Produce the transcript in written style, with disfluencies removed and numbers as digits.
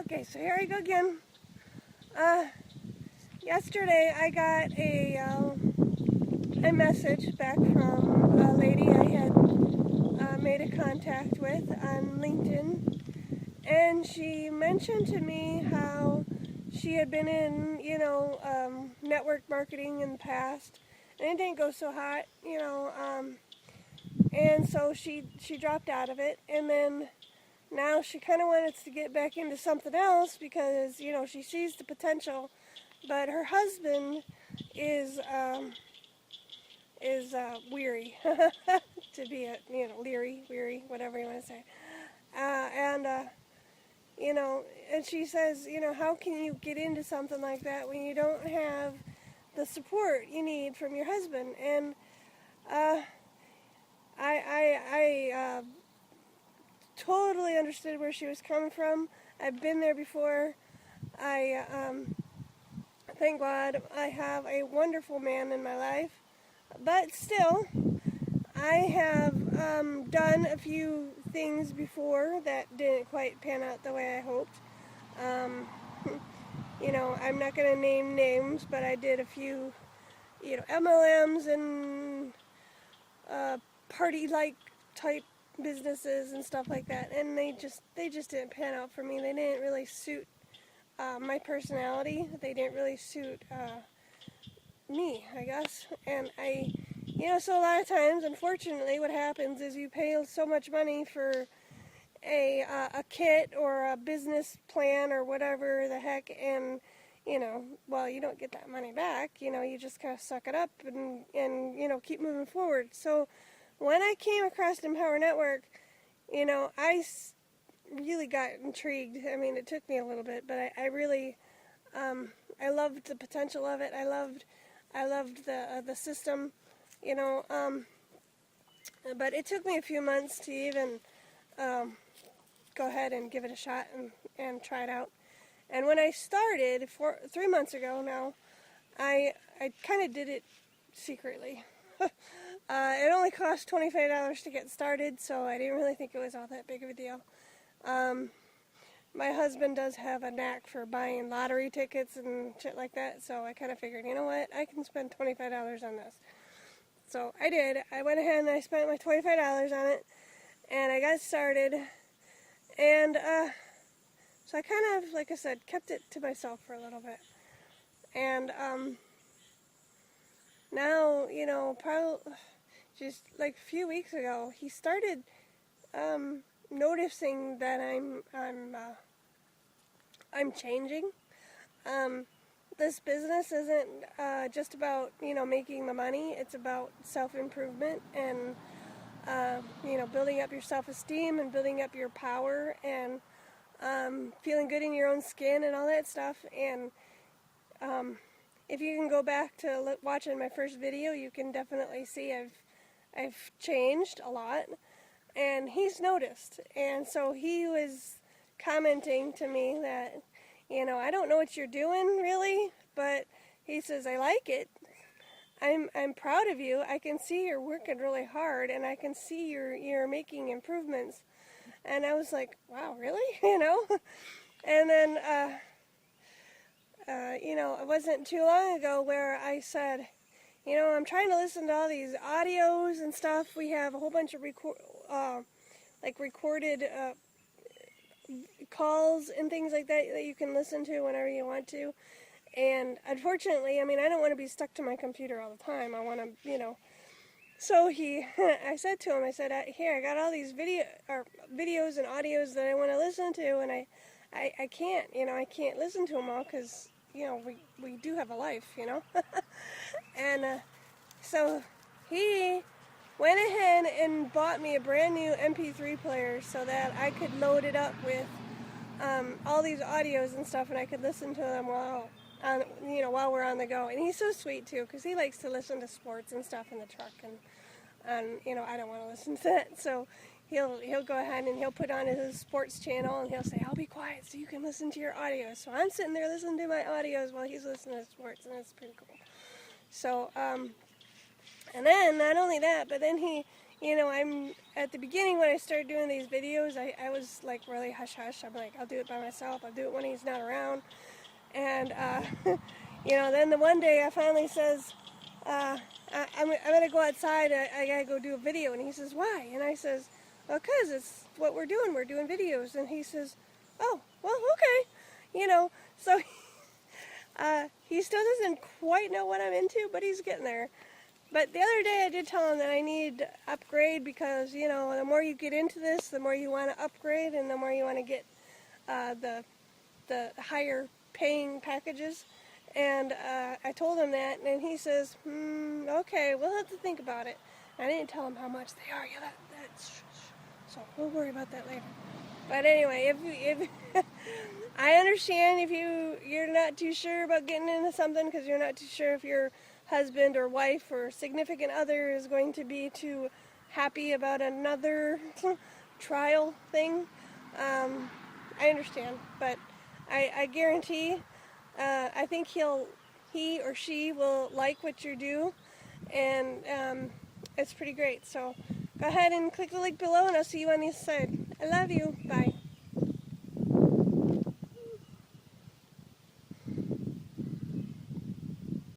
Okay, so here I go again. Yesterday I got a message back from a lady I had made a contact with on LinkedIn, and she mentioned to me how she had been in, network marketing in the past, and it didn't go so hot, and so she dropped out of it, and then now she kind of wants to get back into something else because, she sees the potential, but her husband is weary to be leery, weary, whatever you want to say. And she says, how can you get into something like that when you don't have the support you need from your husband? And I totally understood where she was coming from. I've been there before. Thank God I have a wonderful man in my life, but still, I have done a few things before that didn't quite pan out the way I hoped. I'm not going to name names, but I did a few, MLMs and party-like type businesses and stuff like that, and they just didn't pan out for me. They didn't really suit my personality. They didn't really suit me, I guess. And so a lot of times, unfortunately, what happens is you pay so much money for a kit or a business plan or whatever the heck, and you don't get that money back. You just kind of suck it up and keep moving forward. So when I came across Empower Network, I really got intrigued. I mean, it took me a little bit, but I really, I loved the potential of it. I loved the system, but it took me a few months to even go ahead and give it a shot and try it out. And when I started 3 months ago now, I kind of did it secretly. It only cost $25 to get started, so I didn't really think it was all that big of a deal. My husband does have a knack for buying lottery tickets and shit like that, so I kind of figured, you know what, I can spend $25 on this. So I did. I went ahead and I spent my $25 on it, and I got started, and so I kind of, like I said, kept it to myself for a little bit. And now, probably just like a few weeks ago, he started noticing that I'm changing. This business isn't just about making the money. It's about self-improvement and building up your self-esteem and building up your power and feeling good in your own skin and all that stuff. And if you can go back to watching my first video, you can definitely see I've changed a lot. And he's noticed, and so he was commenting to me that, I don't know what you're doing really, but he says, I like it. I'm proud of you. I can see you're working really hard, and I can see you're making improvements. And I was like, wow, really? And then, it wasn't too long ago where I said, I'm trying to listen to all these audios and stuff. We have a whole bunch of recorded calls and things like that you can listen to whenever you want to. And unfortunately, I don't want to be stuck to my computer all the time. I want to, So I said to him, here, I got all these videos and audios that I want to listen to, and I can't, I can't listen to them all because, we do have a life, And so he went ahead and bought me a brand new MP3 player so that I could load it up with all these audios and stuff, and I could listen to them while we're on the go. And he's so sweet too, because he likes to listen to sports and stuff in the truck, and I don't want to listen to that, so he'll go ahead and he'll put on his sports channel, and he'll say, I'll be quiet so you can listen to your audios. So I'm sitting there listening to my audios while he's listening to sports, and it's pretty cool. So and then not only that, but then he you know, I'm at the beginning when I started doing these videos, I was like really hush hush. I'm like, I'll do it by myself. I'll do it when he's not around. And you know, then the one day I finally says, I'm gonna go outside. I gotta go do a video. And he says, why? And I says, well, 'cause it's what we're doing. We're doing videos. And he says, oh, well, okay. You know, so he still doesn't quite know what I'm into, but he's getting there. But the other day I did tell him that I need to upgrade because, you know, the more you get into this, the more you want to upgrade and the more you want to get the higher paying packages. And I told him that, and he says, okay, we'll have to think about it. I didn't tell him how much they are. Yeah, that's so we'll worry about that later. But anyway, if I understand if you're not too sure about getting into something because you're not too sure if your husband or wife or significant other is going to be too happy about another trial thing. I understand, but I guarantee I think he or she will like what you do, and it's pretty great. So go ahead and click the link below, and I'll see you on the other side. I love you. Bye.